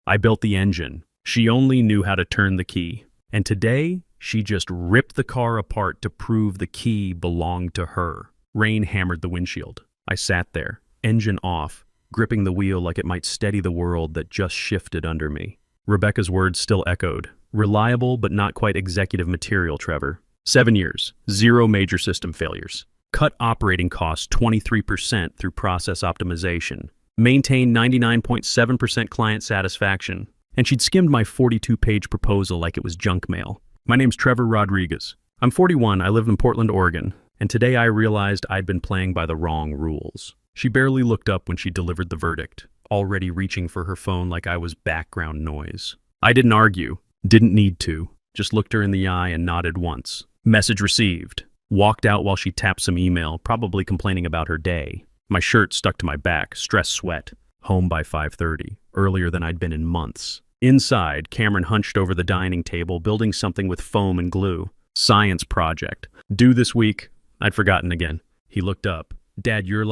I built the engine. She only knew how to turn the key. And today, she just ripped the car apart to prove the key belonged to her. Rain hammered the windshield. I sat there, engine off, gripping the wheel like it might steady the world that just shifted under me. Rebecca's words still echoed. Reliable but not quite executive material, Trevor. 7 years, 0 major system failures. Cut operating costs 23% through process optimization. Maintain 99.7% client satisfaction. And she'd skimmed my 42-page proposal like it was junk mail. My name's Trevor Rodriguez. I'm 41, I live in Portland, Oregon, and today I realized I'd been playing by the wrong rules. She barely looked up when she delivered the verdict, already reaching for her phone like I was background noise. I didn't argue, didn't need to, just looked her in the eye and nodded once. Message received. Walked out while she tapped some email, probably complaining about her day. My shirt stuck to my back, stress sweat. Home by 5:30, earlier than I'd been in months. Inside, Cameron hunched over the dining table, building something with foam and glue. Science project. Due this week. I'd forgotten again. He looked up. Dad, you're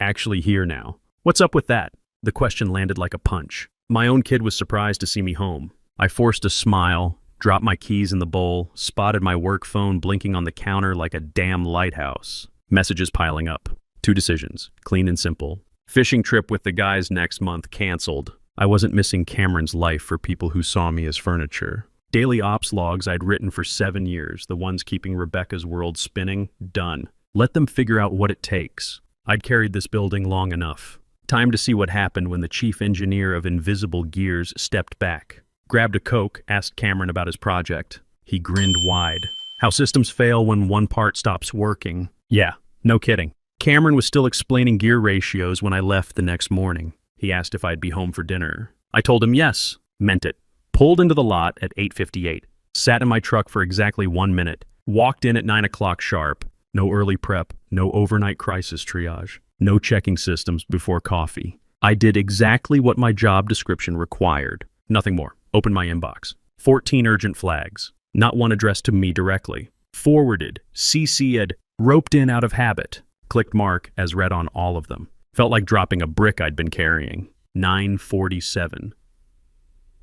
actually here now. What's up with that? The question landed like a punch. My own kid was surprised to see me home. I forced a smile, dropped my keys in the bowl, spotted my work phone blinking on the counter like a damn lighthouse. Messages piling up. 2 decisions, clean and simple. Fishing trip with the guys next month canceled. I wasn't missing Cameron's life for people who saw me as furniture. Daily ops logs I'd written for 7 years, the ones keeping Rebecca's world spinning, done. Let them figure out what it takes. I'd carried this building long enough. Time to see what happened when the chief engineer of Invisible Gears stepped back. Grabbed a Coke, asked Cameron about his project. He grinned wide. How systems fail when one part stops working. Yeah, no kidding. Cameron was still explaining gear ratios when I left the next morning. He asked if I'd be home for dinner. I told him yes, meant it. Pulled into the lot at 8:58. Sat in my truck for exactly 1 minute. Walked in at 9 o'clock sharp. No early prep, no overnight crisis triage, no checking systems before coffee. I did exactly what my job description required. Nothing more. Opened my inbox. 14 urgent flags. Not one addressed to me directly. Forwarded, CC'd, roped in out of habit. Clicked mark as read on all of them. Felt like dropping a brick I'd been carrying. 9:47.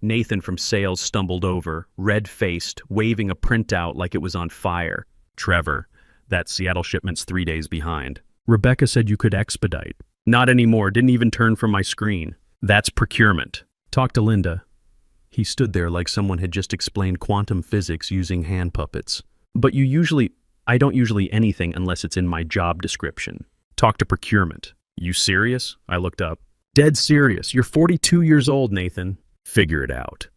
Nathan from sales stumbled over, red-faced, waving a printout like it was on fire. Trevor, that Seattle shipment's 3 days behind. Rebecca said you could expedite. Not anymore, didn't even turn from my screen. That's procurement. Talk to Linda. He stood there like someone had just explained quantum physics using hand puppets. But I don't usually anything unless it's in my job description. Talk to procurement. You serious? I looked up. Dead serious. You're 42 years old, Nathan. Figure it out.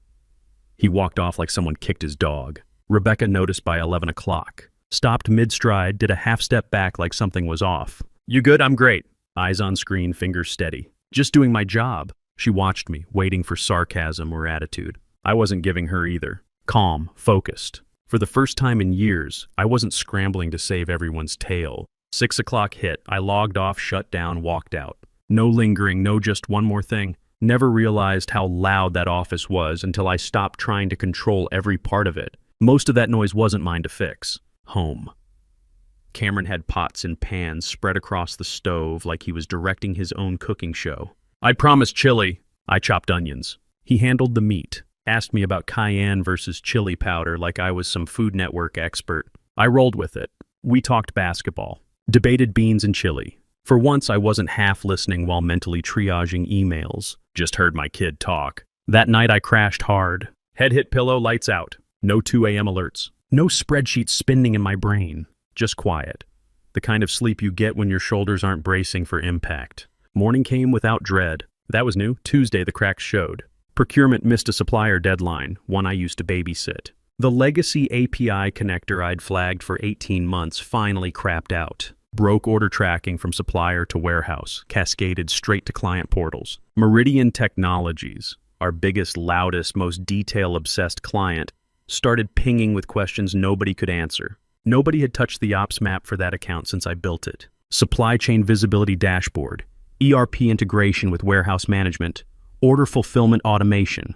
He walked off like someone kicked his dog. Rebecca noticed by 11 o'clock. Stopped mid-stride, did a half step back like something was off. You good? I'm great. Eyes on screen, fingers steady. Just doing my job. She watched me, waiting for sarcasm or attitude. I wasn't giving her either. Calm, focused. For the first time in years, I wasn't scrambling to save everyone's tail. 6 o'clock hit. I logged off, shut down, walked out. No lingering, no just one more thing. Never realized how loud that office was until I stopped trying to control every part of it. Most of that noise wasn't mine to fix. Home. Cameron had pots and pans spread across the stove like he was directing his own cooking show. I promised chili. I chopped onions. He handled the meat. Asked me about cayenne versus chili powder like I was some Food Network expert. I rolled with it. We talked basketball. Debated beans and chili. For once, I wasn't half listening while mentally triaging emails. Just heard my kid talk. That night, I crashed hard. Head hit pillow, lights out. No 2 a.m. alerts. No spreadsheet spinning in my brain. Just quiet. The kind of sleep you get when your shoulders aren't bracing for impact. Morning came without dread. That was new. Tuesday, the cracks showed. Procurement missed a supplier deadline, one I used to babysit. The legacy API connector I'd flagged for 18 months finally crapped out. Broke order tracking from supplier to warehouse, cascaded straight to client portals. Meridian Technologies, our biggest, loudest, most detail-obsessed client, started pinging with questions nobody could answer. Nobody had touched the ops map for that account since I built it. Supply chain visibility dashboard, ERP integration with warehouse management, order fulfillment automation,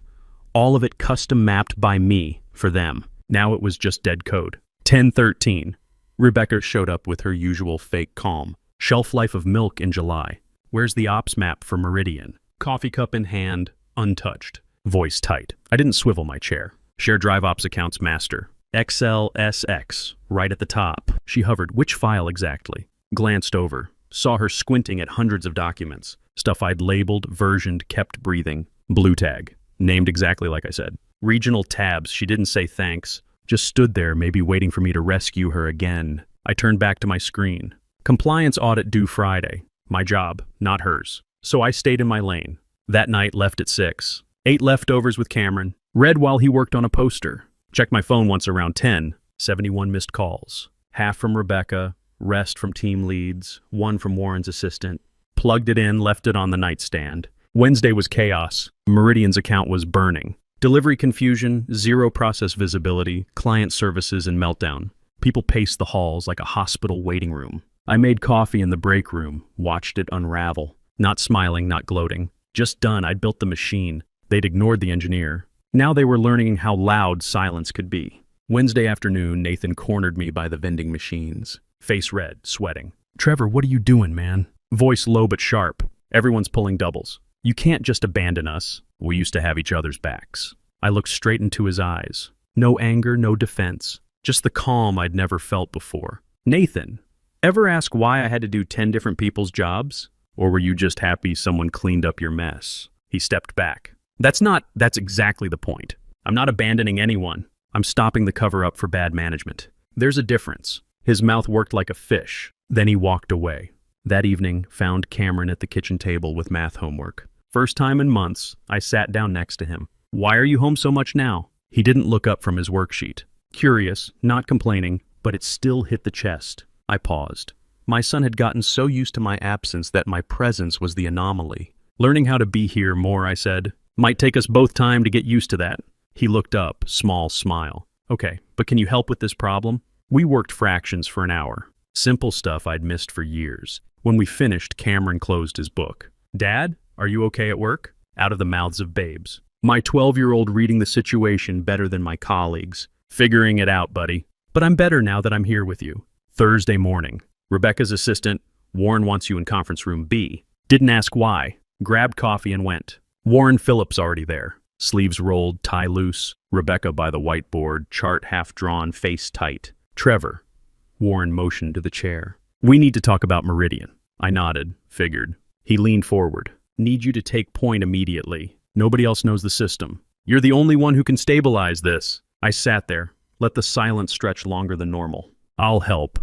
all of it custom mapped by me for them. Now it was just dead code. 10:13. Rebecca showed up with her usual fake calm. Shelf life of milk in July. Where's the ops map for Meridian? Coffee cup in hand, untouched. Voice tight. I didn't swivel my chair. Share Drive Ops accounts master. XLSX, right at the top. She hovered. Which file exactly? Glanced over. Saw her squinting at hundreds of documents. Stuff I'd labeled, versioned, kept breathing. Blue tag. Named exactly like I said. Regional tabs. She didn't say thanks. Just stood there, maybe waiting for me to rescue her again. I turned back to my screen. Compliance audit due Friday. My job, not hers. So I stayed in my lane. That night, left at 6. Ate leftovers with Cameron. Read while he worked on a poster. Checked my phone once around 10. 71 missed calls. Half from Rebecca, rest from team leads, one from Warren's assistant. Plugged it in, left it on the nightstand. Wednesday was chaos. Meridian's account was burning. Delivery confusion, zero process visibility, client services, and meltdown. People paced the halls like a hospital waiting room. I made coffee in the break room, watched it unravel. Not smiling, not gloating. Just done, I'd built the machine. They'd ignored the engineer. Now they were learning how loud silence could be. Wednesday afternoon, Nathan cornered me by the vending machines. Face red, sweating. Trevor, what are you doing, man? Voice low but sharp. Everyone's pulling doubles. You can't just abandon us. We used to have each other's backs. I looked straight into his eyes. No anger, no defense. Just the calm I'd never felt before. Nathan, ever ask why I had to do 10 different people's jobs? Or were you just happy someone cleaned up your mess? He stepped back. That's exactly the point. I'm not abandoning anyone. I'm stopping the cover-up for bad management. There's a difference. His mouth worked like a fish. Then he walked away. That evening, found Cameron at the kitchen table with math homework. First time in months, I sat down next to him. Why are you home so much now? He didn't look up from his worksheet. Curious, not complaining, but it still hit the chest. I paused. My son had gotten so used to my absence that my presence was the anomaly. Learning how to be here more, I said. Might take us both time to get used to that. He looked up, small smile. Okay, but can you help with this problem? We worked fractions for an hour. Simple stuff I'd missed for years. When we finished, Cameron closed his book. Dad, are you okay at work? Out of the mouths of babes. My 12-year-old reading the situation better than my colleagues. Figuring it out, buddy. But I'm better now that I'm here with you. Thursday morning. Rebecca's assistant, Warren wants you in conference room B. Didn't ask why. Grabbed coffee and went. Warren Phillips already there. Sleeves rolled, tie loose. Rebecca by the whiteboard, chart half drawn, face tight. Trevor. Warren motioned to the chair. We need to talk about Meridian. I nodded, figured. He leaned forward. Need you to take point immediately. Nobody else knows the system. You're the only one who can stabilize this. I sat there, let the silence stretch longer than normal. I'll help.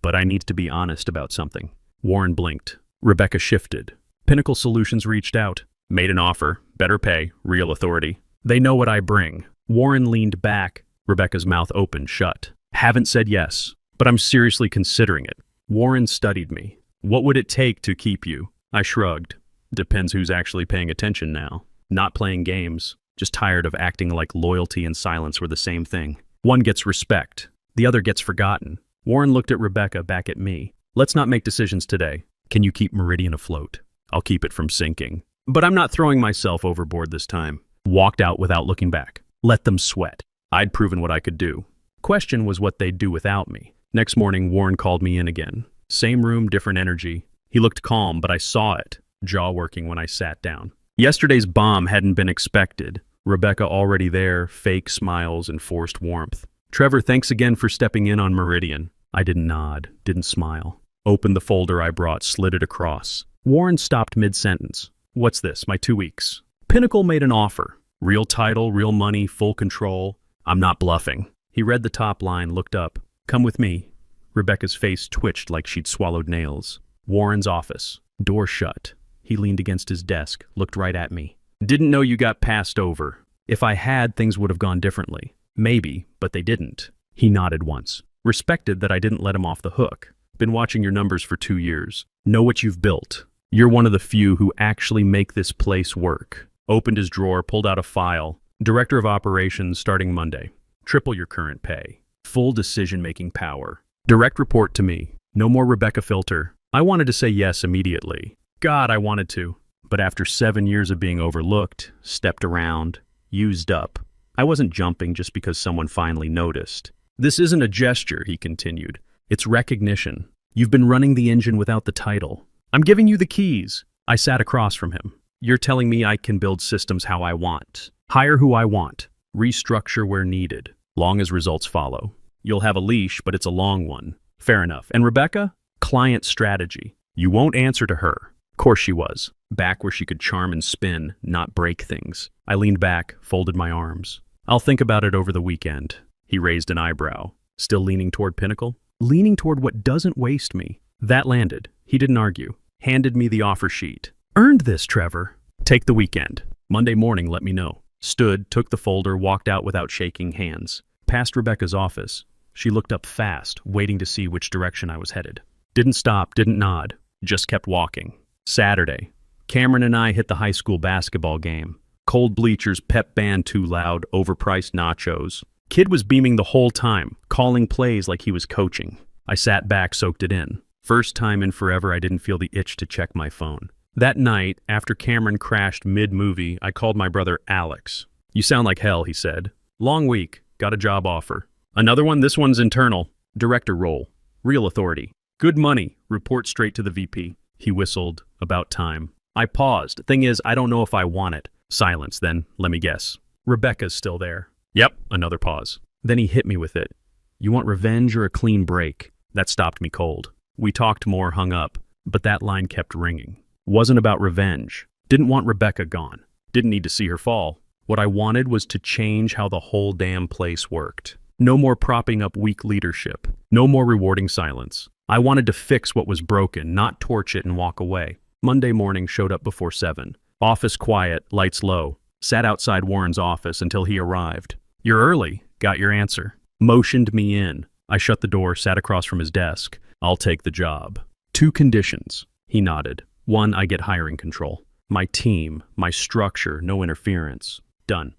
But I need to be honest about something. Warren blinked. Rebecca shifted. Pinnacle Solutions reached out. Made an offer. Better pay. Real authority. They know what I bring. Warren leaned back. Rebecca's mouth opened shut. Haven't said yes, but I'm seriously considering it. Warren studied me. What would it take to keep you? I shrugged. Depends who's actually paying attention now. Not playing games. Just tired of acting like loyalty and silence were the same thing. One gets respect. The other gets forgotten. Warren looked at Rebecca, back at me. Let's not make decisions today. Can you keep Meridian afloat? I'll keep it from sinking. But I'm not throwing myself overboard this time. Walked out without looking back. Let them sweat. I'd proven what I could do. Question was what they'd do without me. Next morning, Warren called me in again. Same room, different energy. He looked calm, but I saw it. Jaw working when I sat down. Yesterday's bomb hadn't been expected. Rebecca already there, fake smiles and forced warmth. Trevor, thanks again for stepping in on Meridian. I didn't nod, didn't smile. Opened the folder I brought, slid it across. Warren stopped mid-sentence. What's this, my 2 weeks? Pinnacle made an offer. Real title, real money, full control. I'm not bluffing. He read the top line, looked up. Come with me. Rebecca's face twitched like she'd swallowed nails. Warren's office. Door shut. He leaned against his desk, looked right at me. Didn't know you got passed over. If I had, things would have gone differently. Maybe, but they didn't. He nodded once. Respected that I didn't let him off the hook. Been watching your numbers for 2 years. Know what you've built. You're one of the few who actually make this place work. Opened his drawer, pulled out a file. Director of Operations starting Monday. Triple your current pay. Full decision-making power. Direct report to me. No more Rebecca filter. I wanted to say yes immediately. God, I wanted to. But after 7 years of being overlooked, stepped around, used up, I wasn't jumping just because someone finally noticed. This isn't a gesture, he continued. It's recognition. You've been running the engine without the title. I'm giving you the keys. I sat across from him. You're telling me I can build systems how I want, hire who I want, restructure where needed, long as results follow. You'll have a leash, but it's a long one. Fair enough. And Rebecca? Client strategy. You won't answer to her. Of course she was. Back where she could charm and spin, not break things. I leaned back, folded my arms. I'll think about it over the weekend. He raised an eyebrow. Still leaning toward Pinnacle? Leaning toward what doesn't waste me. That landed. He didn't argue. Handed me the offer sheet. Earned this, Trevor. Take the weekend. Monday morning, let me know. Stood, took the folder, walked out without shaking hands. Past Rebecca's office. She looked up fast, waiting to see which direction I was headed. Didn't stop, didn't nod. Just kept walking. Saturday. Cameron and I hit the high school basketball game. Cold bleachers, pep band too loud, overpriced nachos. Kid was beaming the whole time, calling plays like he was coaching. I sat back, soaked it in. First time in forever I didn't feel the itch to check my phone. That night, after Cameron crashed mid-movie, I called my brother Alex. You sound like hell, he said. Long week. Got a job offer. Another one? This one's internal. Director role. Real authority. Good money. Report straight to the VP. He whistled. About time. I paused. Thing is, I don't know if I want it. Silence, then. Let me guess. Rebecca's still there. Yep. Another pause. Then he hit me with it. You want revenge or a clean break? That stopped me cold. We talked more, hung up. But that line kept ringing. Wasn't about revenge. Didn't want Rebecca gone. Didn't need to see her fall. What I wanted was to change how the whole damn place worked. No more propping up weak leadership. No more rewarding silence. I wanted to fix what was broken, not torch it and walk away. Monday morning showed up before 7. Office quiet, lights low. Sat outside Warren's office until he arrived. You're early. Got your answer. Motioned me in. I shut the door, sat across from his desk. I'll take the job. 2 conditions. He nodded. 1, I get hiring control. My team, my structure, no interference. Done.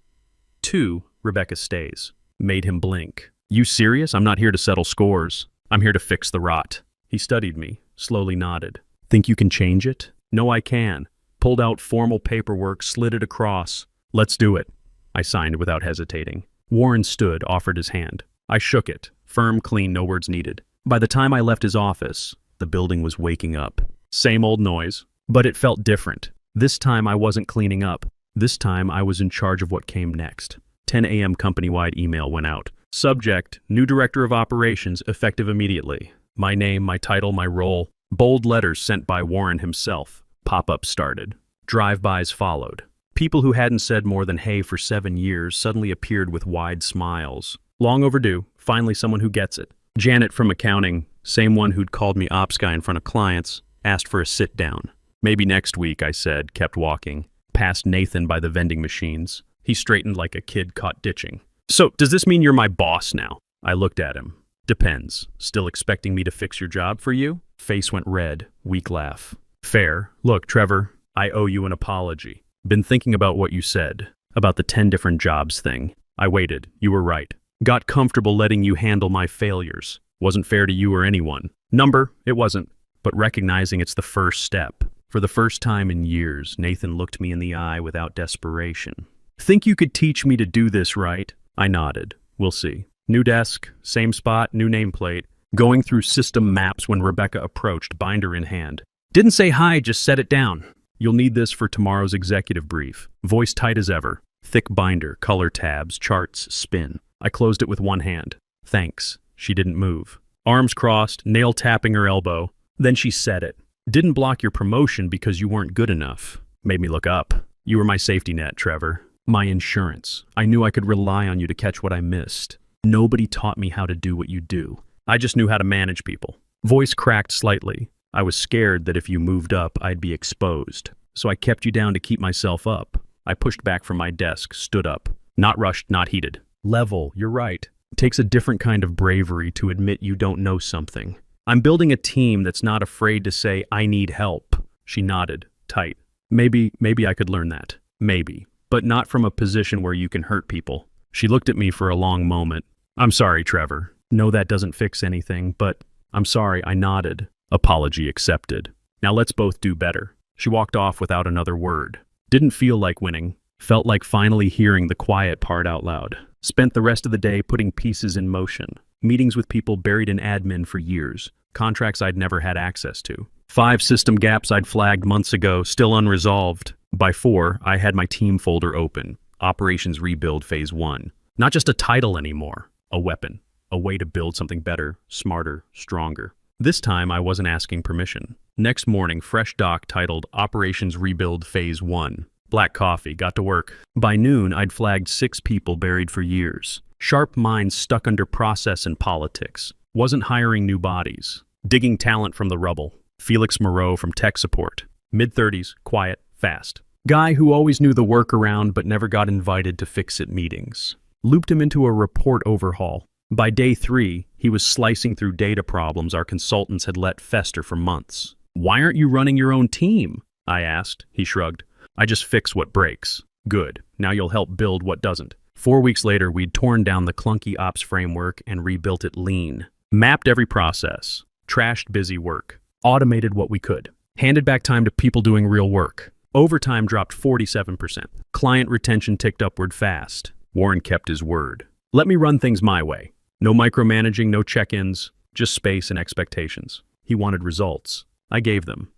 2, Rebecca stays. Made him blink. You serious? I'm not here to settle scores. I'm here to fix the rot. He studied me, slowly nodded. Think you can change it? No, I can. Pulled out formal paperwork, slid it across. Let's do it. I signed without hesitating. Warren stood, offered his hand. I shook it. Firm, clean, no words needed. By the time I left his office, the building was waking up. Same old noise, but it felt different. This time I wasn't cleaning up. This time I was in charge of what came next. 10 a.m. company-wide email went out. Subject, new director of operations, effective immediately. My name, my title, my role. Bold letters sent by Warren himself. Pop-ups started. Drive-bys followed. People who hadn't said more than hey for 7 years suddenly appeared with wide smiles. Long overdue. Finally someone who gets it. Janet from accounting, same one who'd called me ops guy in front of clients, asked for a sit-down. Maybe next week, I said, kept walking. Past Nathan by the vending machines. He straightened like a kid caught ditching. So, does this mean you're my boss now? I looked at him. Depends. Still expecting me to fix your job for you? Face went red. Weak laugh. Fair. Look, Trevor, I owe you an apology. Been thinking about what you said. About the 10 different jobs thing. I waited. You were right. Got comfortable letting you handle my failures. Wasn't fair to you or anyone. Number, it wasn't. But recognizing it's the first step. For the first time in years, Nathan looked me in the eye without desperation. Think you could teach me to do this right? I nodded. We'll see. New desk, same spot, new nameplate. Going through system maps when Rebecca approached, binder in hand. Didn't say hi, just set it down. You'll need this for tomorrow's executive brief. Voice tight as ever. Thick binder, color tabs, charts, spin. I closed it with one hand. Thanks. She didn't move. Arms crossed, nail tapping her elbow. Then she said it. Didn't block your promotion because you weren't good enough. Made me look up. You were my safety net, Trevor. My insurance. I knew I could rely on you to catch what I missed. Nobody taught me how to do what you do. I just knew how to manage people. Voice cracked slightly. I was scared that if you moved up, I'd be exposed. So I kept you down to keep myself up. I pushed back from my desk, stood up. Not rushed, not heated. Level, you're right. It takes a different kind of bravery to admit you don't know something. I'm building a team that's not afraid to say, I need help. She nodded, tight. Maybe I could learn that. Maybe. But not from a position where you can hurt people. She looked at me for a long moment. I'm sorry, Trevor. No, that doesn't fix anything, but I'm sorry, I nodded. Apology accepted. Now let's both do better. She walked off without another word. Didn't feel like winning. Felt like finally hearing the quiet part out loud. Spent the rest of the day putting pieces in motion. Meetings with people buried in admin for years. contracts I'd never had access to. 5 system gaps I'd flagged months ago, still unresolved. By 4, I had my team folder open. Operations Rebuild Phase 1. Not just a title anymore, a weapon. A way to build something better, smarter, stronger. This time, I wasn't asking permission. Next morning, fresh doc titled Operations Rebuild Phase 1. Black coffee, got to work. By noon, I'd flagged 6 people buried for years. Sharp minds stuck under process and politics. Wasn't hiring new bodies. Digging talent from the rubble. Felix Moreau from tech support. Mid-30s, quiet, fast. Guy who always knew the workaround but never got invited to fix-it meetings. Looped him into a report overhaul. By day 3, he was slicing through data problems our consultants had let fester for months. "Why aren't you running your own team?" I asked. He shrugged. "I just fix what breaks." "Good. Now you'll help build what doesn't." 4 weeks later, we'd torn down the clunky ops framework and rebuilt it lean. Mapped every process. Trashed busy work. Automated what we could. Handed back time to people doing real work. Overtime dropped 47%. Client retention ticked upward fast. Warren kept his word. Let me run things my way. No micromanaging, no check-ins, just space and expectations. He wanted results. I gave them.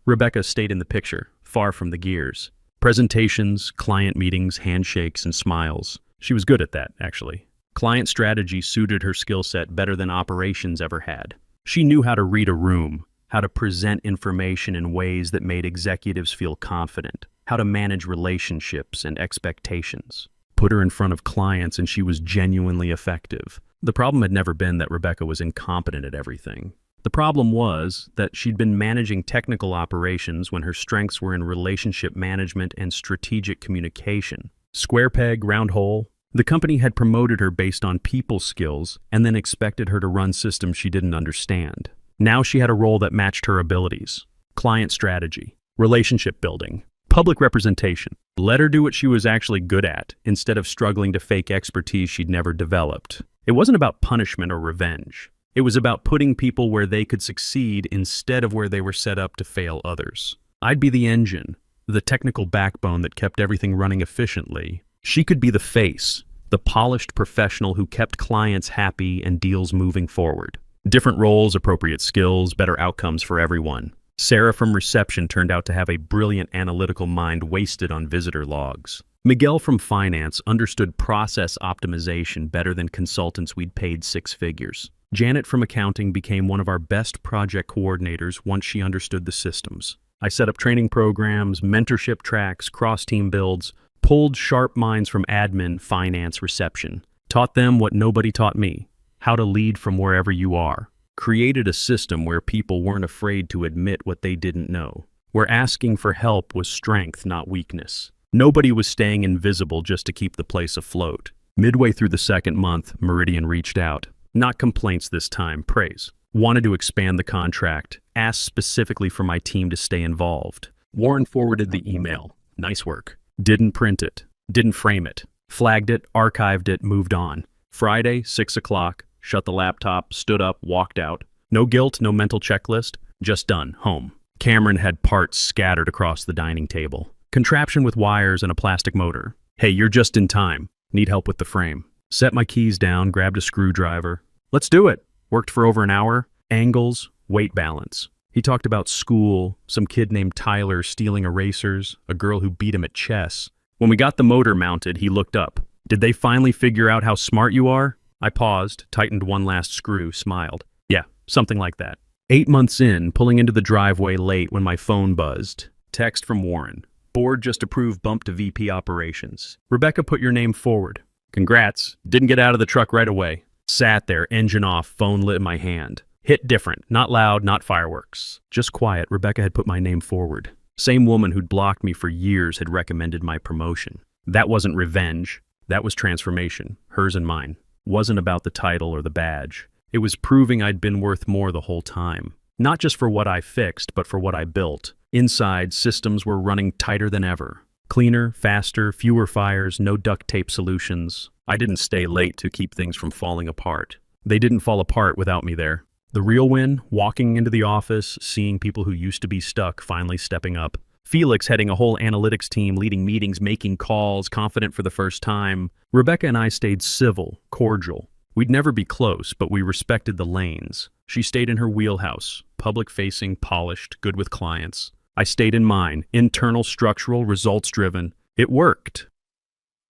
Rebecca stayed in the picture, far from the gears. Presentations, client meetings, handshakes, and smiles. She was good at that, actually. Client strategy suited her skill set better than operations ever had. She knew how to read a room, how to present information in ways that made executives feel confident, how to manage relationships and expectations. Put her in front of clients and she was genuinely effective. The problem had never been that Rebecca was incompetent at everything. The problem was that she'd been managing technical operations when her strengths were in relationship management and strategic communication. Square peg, round hole. The company had promoted her based on people skills and then expected her to run systems she didn't understand. Now she had a role that matched her abilities. Client strategy, relationship building, public representation. Let her do what she was actually good at, instead of struggling to fake expertise she'd never developed. It wasn't about punishment or revenge. It was about putting people where they could succeed instead of where they were set up to fail others. I'd be the engine, the technical backbone that kept everything running efficiently. She could be the face, the polished professional who kept clients happy and deals moving forward. Different roles, appropriate skills, better outcomes for everyone. Sarah from reception turned out to have a brilliant analytical mind wasted on visitor logs. Miguel from finance understood process optimization better than consultants we'd paid 6 figures. Janet from accounting became one of our best project coordinators once she understood the systems. I set up training programs, mentorship tracks, cross-team builds, pulled sharp minds from admin, finance, reception. Taught them what nobody taught me, how to lead from wherever you are. Created a system where people weren't afraid to admit what they didn't know, where asking for help was strength, not weakness. Nobody was staying invisible just to keep the place afloat. Midway through the 2nd month, Meridian reached out. Not complaints this time, praise. Wanted to expand the contract, asked specifically for my team to stay involved. Warren forwarded the email. Nice work. Didn't print it. Didn't frame it. Flagged it, archived it, moved on. Friday, 6 o'clock. Shut the laptop, stood up, walked out. No guilt, no mental checklist, just done, home. Cameron had parts scattered across the dining table. Contraption with wires and a plastic motor. Hey, you're just in time. Need help with the frame. Set my keys down, grabbed a screwdriver. Let's do it. Worked for over an hour. Angles, weight balance. He talked about school, some kid named Tyler stealing erasers, a girl who beat him at chess. When we got the motor mounted, he looked up. Did they finally figure out how smart you are? I paused, tightened one last screw, smiled. Yeah, something like that. 8 months in, pulling into the driveway late when my phone buzzed. Text from Warren. Board just approved bump to VP operations. Rebecca put your name forward. Congrats. Didn't get out of the truck right away. Sat there, engine off, phone lit in my hand. Hit different. Not loud, not fireworks. Just quiet. Rebecca had put my name forward. Same woman who'd blocked me for years had recommended my promotion. That wasn't revenge. That was transformation. Hers and mine. Wasn't about the title or the badge. It was proving I'd been worth more the whole time. Not just for what I fixed, but for what I built. Inside, systems were running tighter than ever. Cleaner, faster, fewer fires, no duct tape solutions. I didn't stay late to keep things from falling apart. They didn't fall apart without me there. The real win, walking into the office, seeing people who used to be stuck finally stepping up. Felix heading a whole analytics team, leading meetings, making calls, confident for the first time. Rebecca and I stayed civil, cordial. We'd never be close, but we respected the lanes. She stayed in her wheelhouse, public-facing, polished, good with clients. I stayed in mine, internal, structural, results-driven. It worked.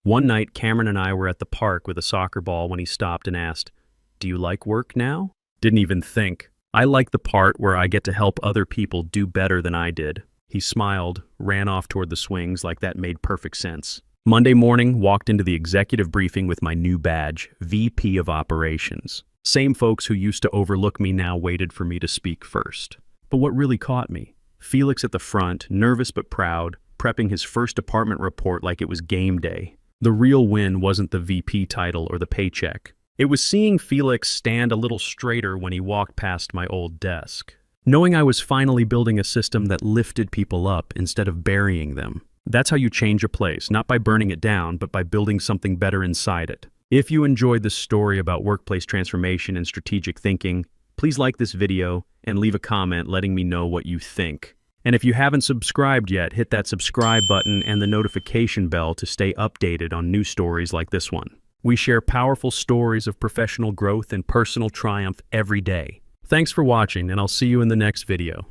One night, Cameron and I were at the park with a soccer ball when he stopped and asked, "Do you like work now?" Didn't even think. I like the part where I get to help other people do better than I did. He smiled, ran off toward the swings like that made perfect sense. Monday morning, walked into the executive briefing with my new badge, VP of Operations. Same folks who used to overlook me now waited for me to speak first. But what really caught me? Felix at the front, nervous but proud, prepping his first department report like it was game day. The real win wasn't the VP title or the paycheck. It was seeing Felix stand a little straighter when he walked past my old desk. Knowing I was finally building a system that lifted people up instead of burying them. That's how you change a place, not by burning it down, but by building something better inside it. If you enjoyed this story about workplace transformation and strategic thinking, please like this video and leave a comment letting me know what you think. And if you haven't subscribed yet, hit that subscribe button and the notification bell to stay updated on new stories like this one. We share powerful stories of professional growth and personal triumph every day. Thanks for watching, and I'll see you in the next video.